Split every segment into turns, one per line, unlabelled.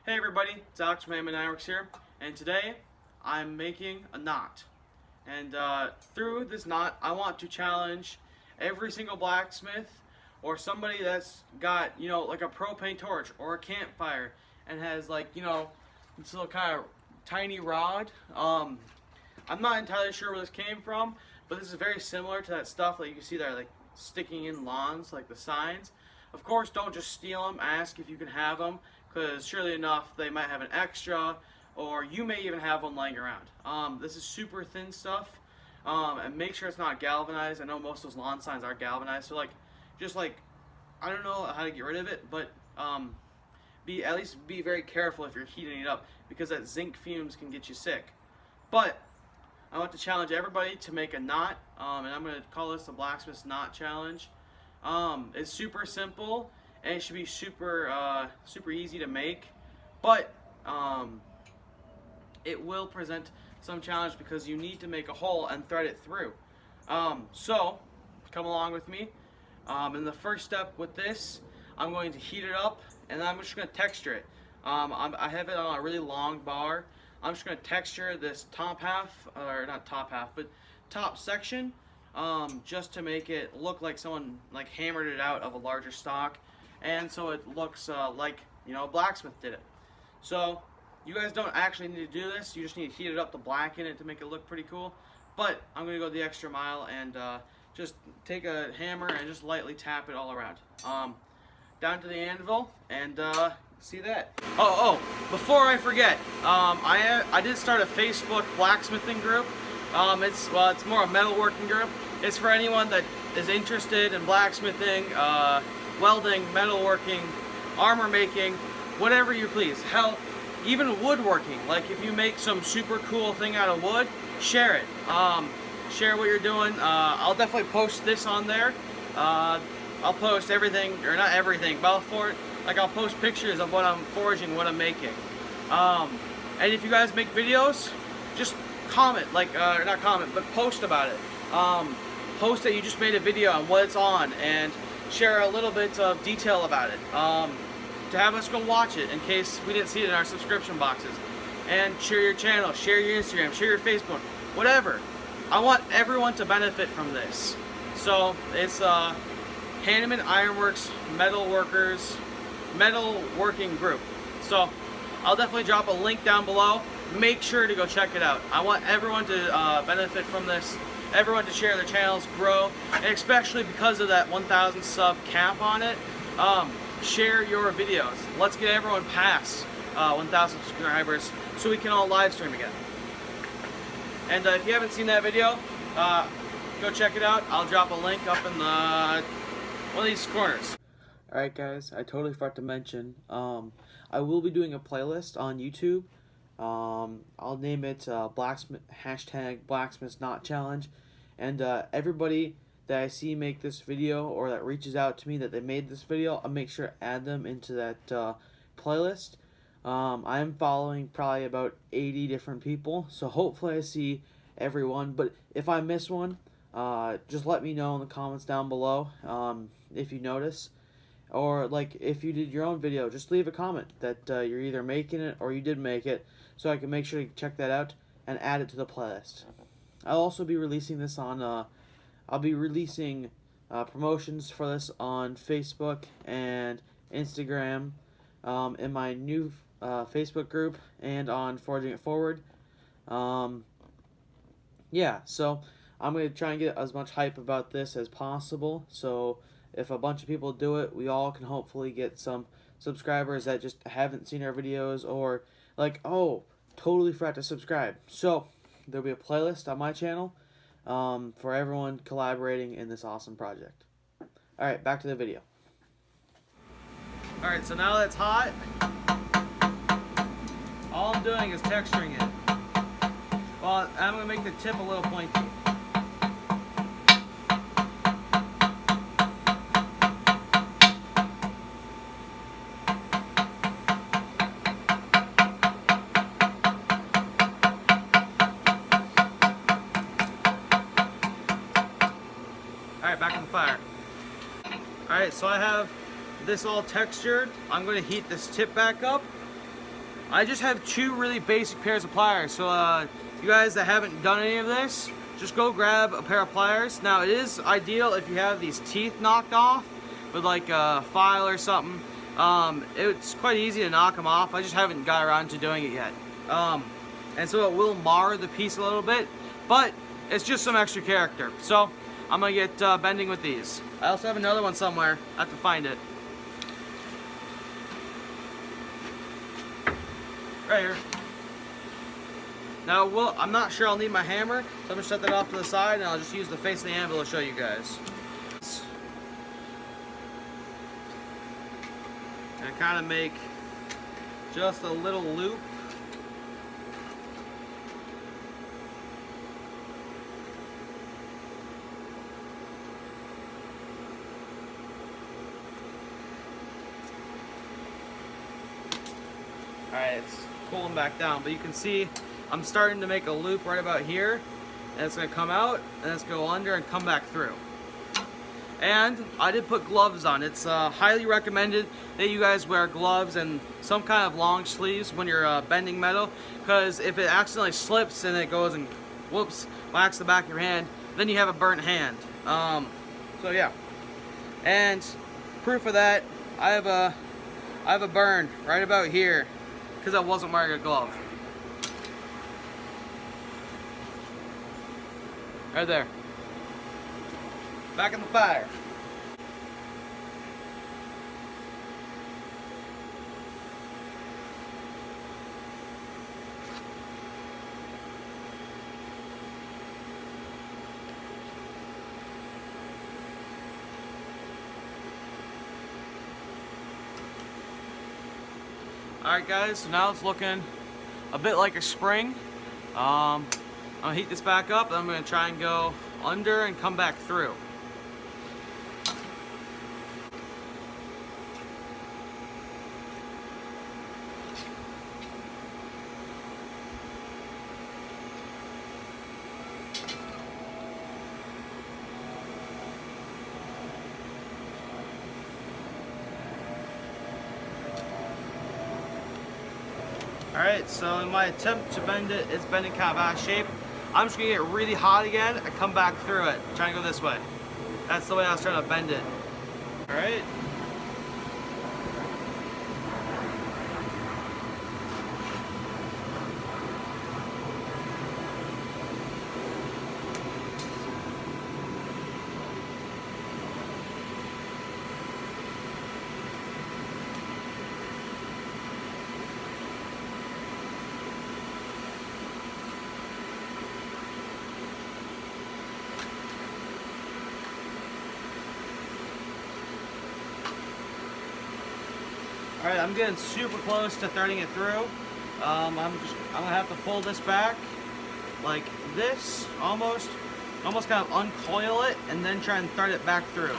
Hey everybody, it's Alex from Hannemann Ironworks here, and today I'm making a knot. And through this knot, I want to challenge every single blacksmith or somebody that's got, like a propane torch or a campfire and has this little kind of tiny rod. I'm not entirely sure where this came from, but this is very similar to that stuff that you can see there, like sticking in lawns, like the signs. Of course, don't just steal them. Ask if you can have them, because surely enough, they might have an extra, or you may even have one laying around. This is super thin stuff, and make sure it's not galvanized. I know most of those lawn signs are galvanized, so I don't know how to get rid of it, but at least be very careful if you're heating it up, because that zinc fumes can get you sick. But I want to challenge everybody to make a knot, and I'm going to call this the Blacksmith Knot Challenge. It's super simple, and it should be super easy to make, but it will present some challenge because you need to make a hole and thread it through. So come along with me. And the first step with this, I'm going to heat it up, and then I'm just going to texture it. I have it on a really long bar. I'm just going to texture this top half, or not top half, but top section, just to make it look like someone hammered it out of a larger stock, and so it looks like a blacksmith did it. So you guys don't actually need to do this. You just need to heat it up to blacken it to make it look pretty cool. But I'm going to go the extra mile and just take a hammer and just lightly tap it all around, down to the anvil, and see that. Before I forget, I did start a Facebook blacksmithing group. It's more a metalworking group. It's for anyone that is interested in blacksmithing, welding, metalworking, armor making, whatever you please. Hell, even woodworking. Like if you make some super cool thing out of wood, share it. Share what you're doing. I'll definitely post this on there. I'll post everything, or not everything, but I'll post pictures of what I'm forging, what I'm making. And if you guys make videos, just comment, or not comment, but post about it. Post that you just made a video on what it's on, and share a little bit of detail about it, to have us go watch it in case we didn't see it in our subscription boxes. And share your channel, share your Instagram, share your Facebook, whatever. I want everyone to benefit from this. So it's Hannemann Ironworks metalworking group. So I'll definitely drop a link down below. Make sure to go check it out. I want everyone to benefit from this, everyone to share their channels, grow, and especially because of that 1,000 sub cap on it, share your videos. Let's get everyone past 1,000 subscribers so we can all live stream again. And if you haven't seen that video, go check it out. I'll drop a link up in one of these corners. Alright guys, I totally forgot to mention, I will be doing a playlist on YouTube. I'll name it Blacksmith #Blacksmith Challenge, and everybody that I see make this video, or that reaches out to me that they made this video, I'll make sure to add them into that playlist. I'm following probably about 80 different people, so hopefully I see everyone, but if I miss one, just let me know in the comments down below, if you notice. Or if you did your own video, just leave a comment that you're either making it or you did make it, so I can make sure to check that out and add it to the playlist. I'll also be releasing this on, I'll be releasing promotions for this on Facebook and Instagram, in my new Facebook group, and on Forging It Forward. Yeah, so I'm going to try and get as much hype about this as possible, so if a bunch of people do it, we all can hopefully get some subscribers that just haven't seen our videos, or totally forgot to subscribe. So there'll be a playlist on my channel for everyone collaborating in this awesome project. Alright, back to the video. Alright, so now that it's hot, all I'm doing is texturing it. Well, I'm going to make the tip a little pointy. Alright, back on the fire. Alright, so I have this all textured. I'm going to heat this tip back up, I just have two really basic pairs of pliers. So you guys that haven't done any of this, just go grab a pair of pliers. Now it is ideal if you have these teeth knocked off with like a file or something. It's quite easy to knock them off. I just haven't got around to doing it yet. And so it will mar the piece a little bit, but it's just some extra character. So I'm gonna get bending with these. I also have another one somewhere. I have to find it. Right here. Now, I'm not sure I'll need my hammer, so I'm gonna set that off to the side, and I'll just use the face of the anvil to show you guys. And kind of make just a little loop. Alright, it's cooling back down, but you can see I'm starting to make a loop right about here, and it's going to come out, and it's going to go under and come back through. And I did put gloves on. It's highly recommended that you guys wear gloves and some kind of long sleeves when you're bending metal, because if it accidentally slips and it goes and whoops, whacks the back of your hand, then you have a burnt hand. So yeah. And proof of that, I have a burn right about here because I wasn't wearing a glove. Right there. Back in the fire. Alright guys, so now it's looking a bit like a spring. I'm gonna heat this back up, and I'm gonna try and go under and come back through. Alright, so in my attempt to bend it, it's bending kind of out of shape. I'm just going to get really hot again and come back through it. Trying to go this way. That's the way I was trying to bend it. Alright. Alright, I'm getting super close to threading it through. I'm gonna have to pull this back like this, almost kind of uncoil it and then try and thread it back through.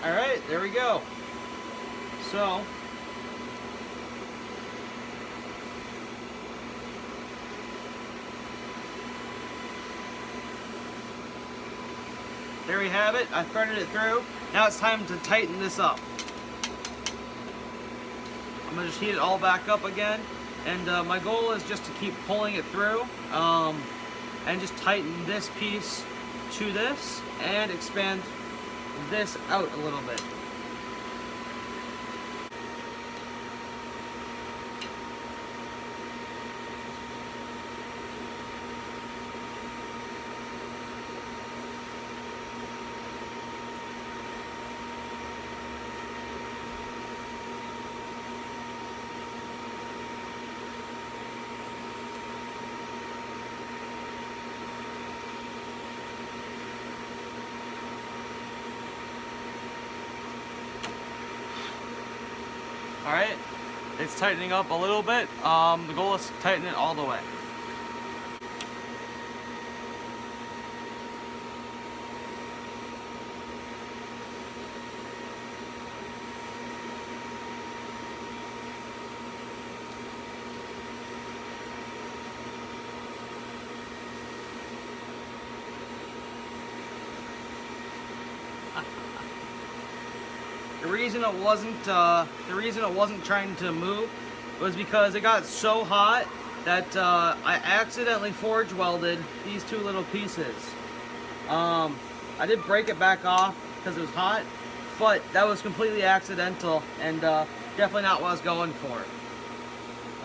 Alright, there we go. So, there we have it. I threaded it through. Now it's time to tighten this up. I'm going to just heat it all back up again. And my goal is just to keep pulling it through and just tighten this piece to this and expand this out a little bit. Alright, it's tightening up a little bit. The goal is to tighten it all the way. The reason it wasn't trying to move was because it got so hot that I accidentally forge welded these two little pieces. I did break it back off because it was hot, but that was completely accidental and definitely not what I was going for.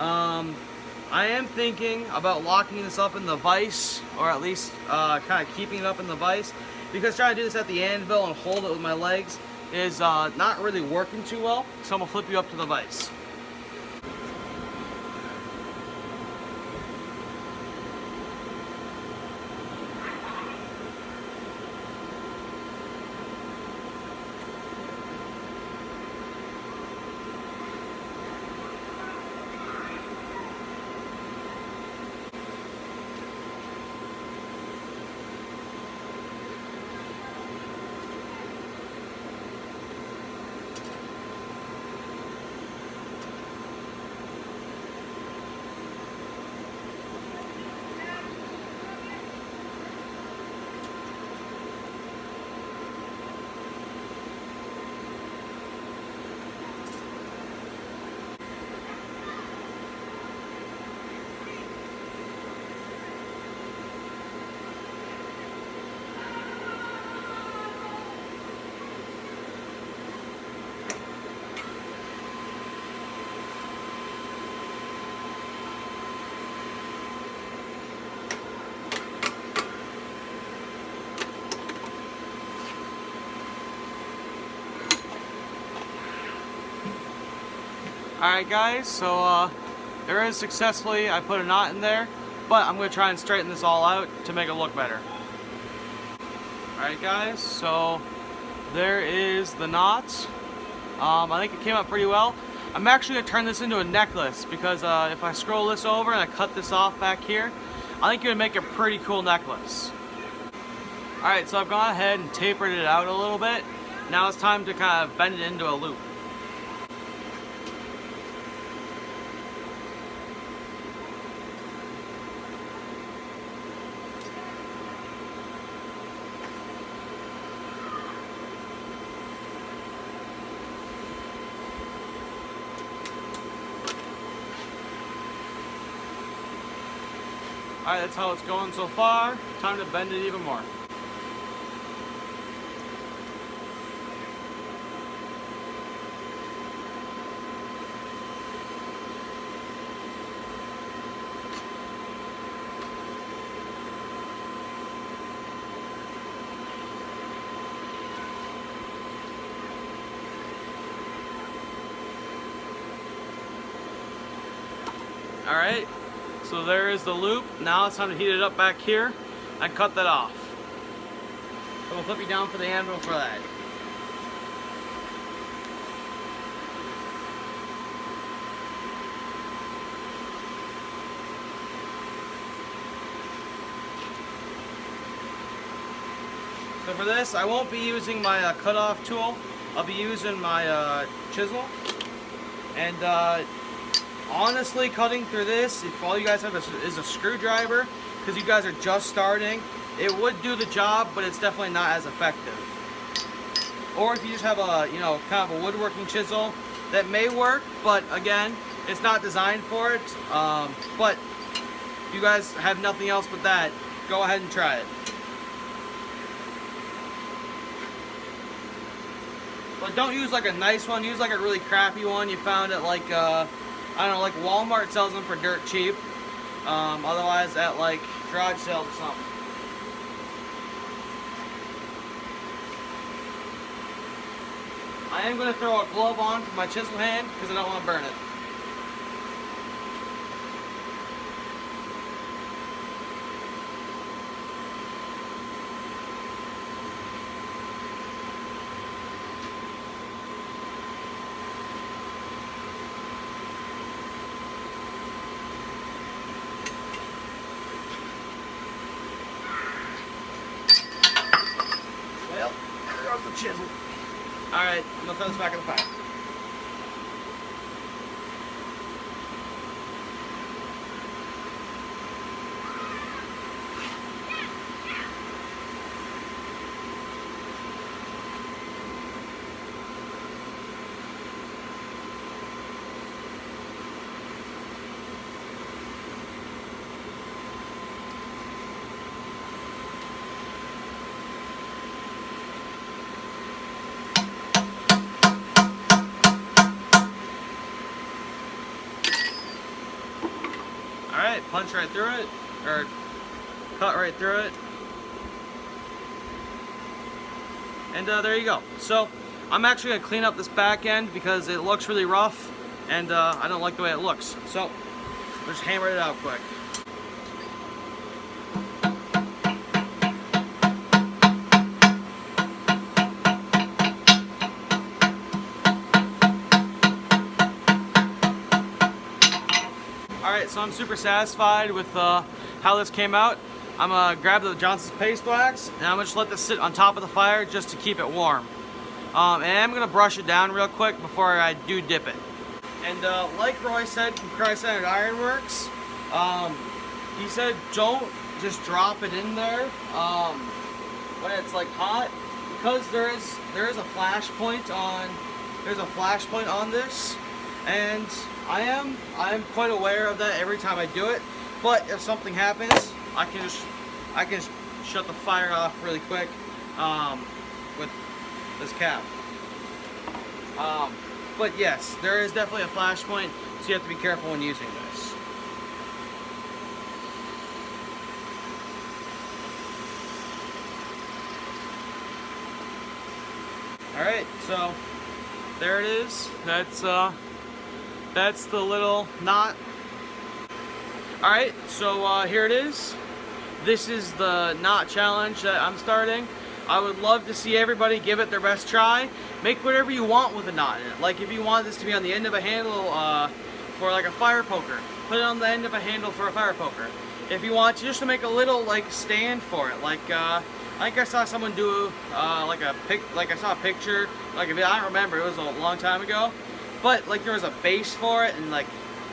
I am thinking about locking this up in the vise, or at least kind of keeping it up in the vise, because trying to do this at the anvil and hold it with my legs is not really working too well, so I'm going to flip you up to the vise. Alright guys, so there is successfully, I put a knot in there, but I'm going to try and straighten this all out to make it look better. Alright guys, so there is the knot. I think it came out pretty well. I'm actually going to turn this into a necklace because if I scroll this over and I cut this off back here, I think it would make a pretty cool necklace. Alright, so I've gone ahead and tapered it out a little bit. Now it's time to kind of bend it into a loop. Alright, that's how it's going so far. Time to bend it even more. Alright. So there is the loop. Now it's time to heat it up back here and cut that off. So we'll flip you down for the anvil for that. So for this, I won't be using my cut-off tool. I'll be using my chisel. And honestly, cutting through this, if all you guys have is a screwdriver, because you guys are just starting, it would do the job, but it's definitely not as effective. Or if you just have a, kind of a woodworking chisel, that may work, but again, it's not designed for it. But if you guys have nothing else but that, go ahead and try it. But don't use like a nice one, use like a really crappy one you found at like, I don't know, like Walmart sells them for dirt cheap. Otherwise at like garage sales or something. I am going to throw a glove on for my chisel hand because I don't want to burn it. gonna throw this back in the fire. Alright, punch right through it, or cut right through it. And there you go. So, I'm actually going to clean up this back end because it looks really rough, and I don't like the way it looks. So, I'll just hammer it out quick. Alright, so I'm super satisfied with how this came out. I'm going to grab the Johnson's paste wax, and I'm going to just let this sit on top of the fire just to keep it warm. And I'm going to brush it down real quick before I do dip it. And like Roy said from Christ-Centered Ironworks, he said don't just drop it in there when it's like hot, because there is a flash point on this, and I am quite aware of that every time I do it. But if something happens, I can just shut the fire off really quick with this cap. But yes, there is definitely a flash point, so you have to be careful when using this. Alright, so there it is. That's the little knot. Alright, so here it is. This is the knot challenge that I'm starting. I would love to see everybody give it their best try. Make whatever you want with a knot in it. Like if you want this to be on the end of a handle for like a fire poker, put it on the end of a handle for a fire poker. If you want to, just to make a little like stand for it. Like I saw someone do I saw a picture, like I don't remember, it was a long time ago, but like there was a base for it, and like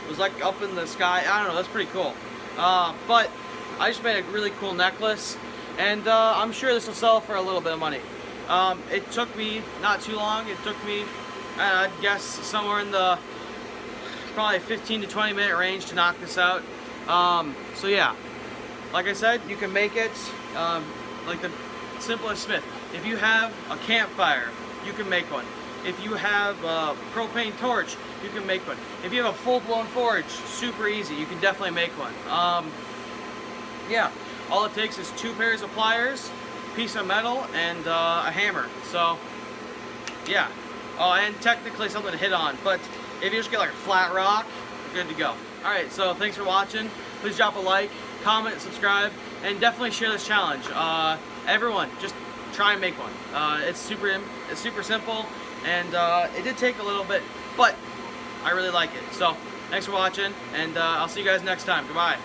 it was like up in the sky. I don't know, that's pretty cool. But I just made a really cool necklace, and I'm sure this will sell for a little bit of money. It took me not too long. It took me, I'd guess, somewhere in the probably 15 to 20 minute range to knock this out. So yeah, like I said, you can make it like the simplest smith. If you have a campfire, you can make one. If you have a propane torch, you can make one. If you have a full-blown forge, super easy. You can definitely make one. Yeah, all it takes is 2 pairs of pliers, piece of metal, and a hammer. So, yeah. Oh, and technically something to hit on. But if you just get like a flat rock, you're good to go. Alright, so thanks for watching. Please drop a like, comment, subscribe, and definitely share this challenge. Everyone, just try and make one. It's super simple, and it did take a little bit, but I really like it. So, thanks for watching, and I'll see you guys next time. Goodbye.